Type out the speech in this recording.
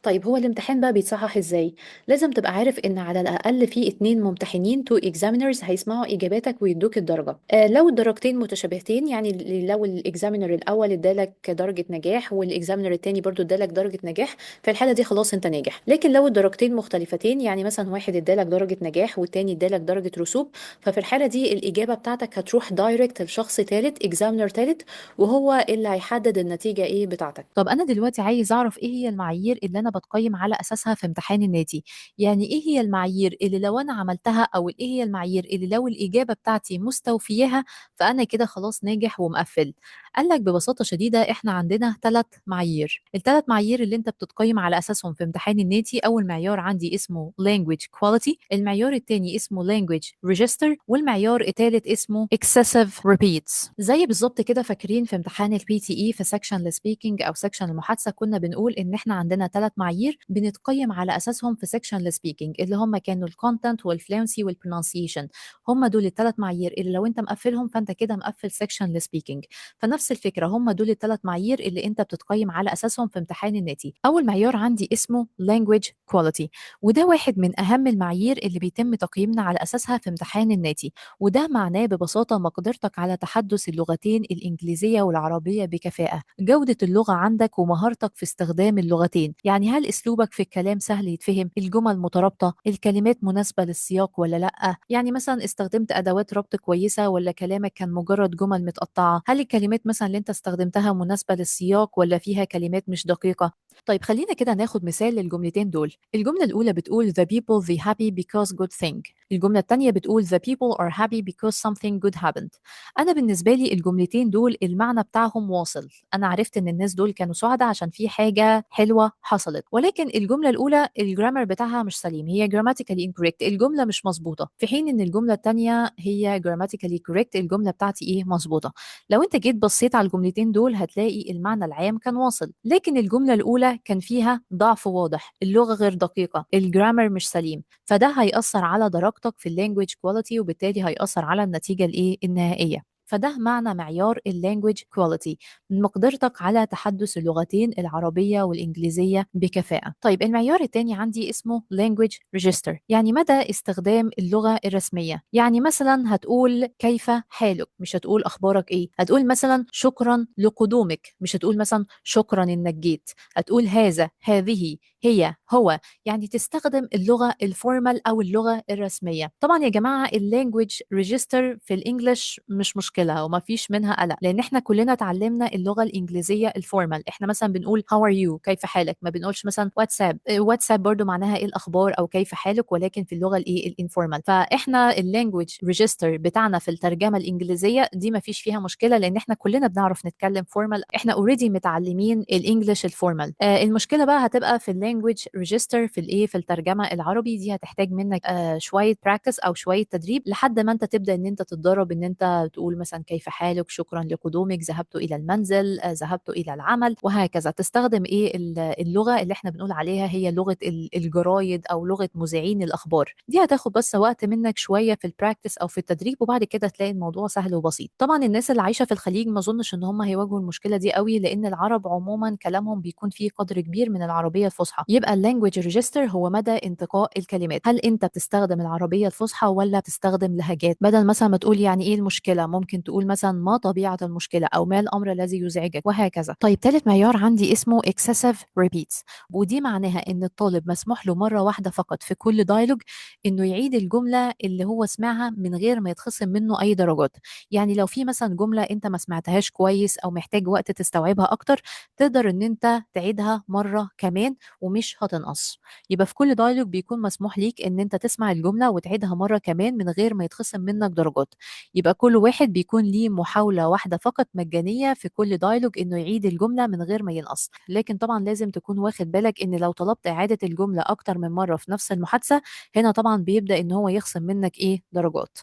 طيب هو الامتحان بقى بيتصحح ازاي؟ لازم تبقى عارف ان على الاقل في اتنين ممتحنين تو examiners هيسمعوا اجاباتك ويدوك الدرجة. لو الدرجتين متشابهتين، يعني لو الاكزامينر الاول ادالك درجة نجاح والاكزامينر التاني برضو ادالك درجة نجاح، في الحالة دي خلاص انت ناجح. لكن لو الدرجتين مختلفتين، يعني مثلا واحد ادالك درجة نجاح والتاني ادالك درجة رسوب، ففي الحالة دي الاجابة بتاعتك هتروح دايركت لشخص تالت، اكزامينر تالت، وهو اللي هيحدد النتيجة ايه بتاعتك. طب أنا دلوقتي عايز أعرف إيه هي المعايير اللي أنا باتقيّم على أساسها في امتحان الناتي، يعني إيه هي المعايير اللي لو أنا عملتها أو إيه هي المعايير اللي لو الإجابة بتاعتي مستوفياها فأنا كده خلاص ناجح ومقفّل؟ قال لك ببساطة شديدة إحنا عندنا 3 معايير، ال3 معايير اللي أنت بتتقيّم على أساسهم في امتحان الناتي، أول معيار عندي اسمه language quality، المعيار التاني اسمه language register، والمعيار التالت اسمه excessive repeats. زي بالضبط كده فاكرين في امتحان الPTE في section الspeaking أو section المحادثة كنا بنقول إن إحنا عندنا 3 معايير بنتقيّم على أساسهم في section الspeaking اللي هم كانوا الcontent والfluency والpronunciation، هم دول ال3 معايير اللي لو أنت مقفّلهم فأنت كده مقفّل section الspeaking. فنفس الفكرة هم دول ال3 معايير اللي أنت بتتقيّم على أساسهم في امتحان الناتي. أول معيار عندي اسمه language quality، وده واحد من أهم المعايير اللي بيتم تقييمنا على أساسها في امتحان الناتي، وده معناه ببساطة مقدرتك على تحدث اللغتين الإنجليزية والعربية بكفاءة، جودة اللغة عندك ومهارتك في استخدام اللغتين، يعني هل أسلوبك في الكلام سهل يتفهم، الجمل مترابطة، الكلمات مناسبة للسياق ولا لأ، يعني مثلا استخدمت أدوات ربط كويسة ولا كلامك كان مجرد جمل متقطعة، هل الكلمات مثلا اللي أنت استخدمتها مناسبة للسياق ولا فيها كلمات مش دقيقة. طيب خلينا كده ناخد مثال للجملتين دول. الجملة الأولى بتقول the people they happy because good thing، الجملة التانية بتقول the people are happy because something good happened. أنا بالنسبة لي الجملتين دول المعنى بتاعهم واصل، أنا عرفت إن الناس دول كانوا سعداء عشان في حاجة حلوة حصلت، ولكن الجملة الأولى الجرامر بتاعها مش سليم، هي grammatically incorrect، الجملة مش مظبوطة، في حين إن الجملة التانية هي grammatically correct، الجملة بتاعتي إيه مظبوطة. لو أنت جيت بصيت على الجملتين دول هتلاقي المعنى العام كان واصل، لكن الجملة الأولى كان فيها ضعف واضح، اللغة غير دقيقة، الجرامر مش سليم، فده هيأثر على درجتك في اللانجوج كواليتي وبالتالي هيأثر على النتيجة الإيه النهائية. فده معنى معيار اللانجوج كواليتي، مقدرتك على تحدث اللغتين العربية والإنجليزية بكفاءة. طيب المعيار التاني عندي اسمه language register، يعني مدى استخدام اللغة الرسمية، يعني مثلا هتقول كيف حالك مش هتقول أخبارك إيه، هتقول مثلا شكرا لقدومك مش هتقول مثلا شكرا إنك جيت، هتقول هذا هذه هي هو، يعني تستخدم اللغة الفورمال أو اللغة الرسمية. طبعا يا جماعة اللانجوج ريجستر في الإنجليش مش مشكلة وما فيش منها قلق، لأن احنا كلنا اتعلمنا اللغة الإنجليزية الفورمال، احنا مثلا بنقول how are you كيف حالك، ما بنقولش مثلا واتساب، واتساب برضو معناها ايه الأخبار أو كيف حالك، ولكن في اللغة الايه الانفورمال. فاحنا اللانجوج ريجستر بتاعنا في الترجمة الإنجليزية دي ما فيش فيها مشكلة، لأن احنا كلنا بنعرف نتكلم فورمال، احنا اوريدي متعلمين الانجليش الفورمال. المشكلة بقى هتبقى في اللانجوج ريجستر في الايه في الترجمة العربي، دي هتحتاج منك شوية براكتس او شوية تدريب لحد ما انت تبدأ ان انت تتدرب ان انت تقول مثلا كيف حالك، شكرا لقدومك، ذهبت الى المنزل، ذهبت الى العمل، وهكذا. تستخدم ايه اللغة اللي احنا بنقول عليها هي لغة الجرايد او لغة مذيعين الاخبار، دي هتاخد بس وقت منك شوية في البراكتس او في التدريب، وبعد كده تلاقي الموضوع سهل وبسيط. طبعا الناس اللي عايشة في الخليج ما اظنش ان هم هيواجهوا المشكلة دي قوي، لان العرب عموما كلامهم بيكون فيه قدر كبير من العربية الفصحى. يبقى اللانجوج ريجستر هو مدى انتقاء الكلمات، هل انت بتستخدم العربية الفصحى ولا بتستخدم لهجات، بدل مثلا ما تقول يعني ايه المشكلة ممكن تقول مثلا ما طبيعة المشكلة او ما الامر الذي يزعجك، وهكذا. طيب ثالث معيار عندي اسمه excessive repeats، ودي معناها ان الطالب مسموح له مرة واحدة فقط في كل دايلوج انه يعيد الجملة اللي هو سمعها من غير ما يتخصم منه اي درجات. يعني لو في مثلا جملة انت ما سمعتهاش كويس او محتاج وقت تستوعبها اكتر، تقدر ان انت تعيدها مرة كمان ومش هتنقص. يبقى في كل دايلوج بيكون مسموح ليك ان انت تسمع الجملة وتعيدها مرة كمان من غير ما يتخصم منك درجات. يبقى كل واحد بيكون ليه محاولة واحدة فقط مجانية في كل دايلوج انه يعيد الجملة من غير ما ينقص، لكن طبعا لازم تكون واخد بالك ان لو طلبت اعادة الجملة اكتر من مرة في نفس المحادثة، هنا طبعا بيبدأ ان هو يخصم منك ايه درجات.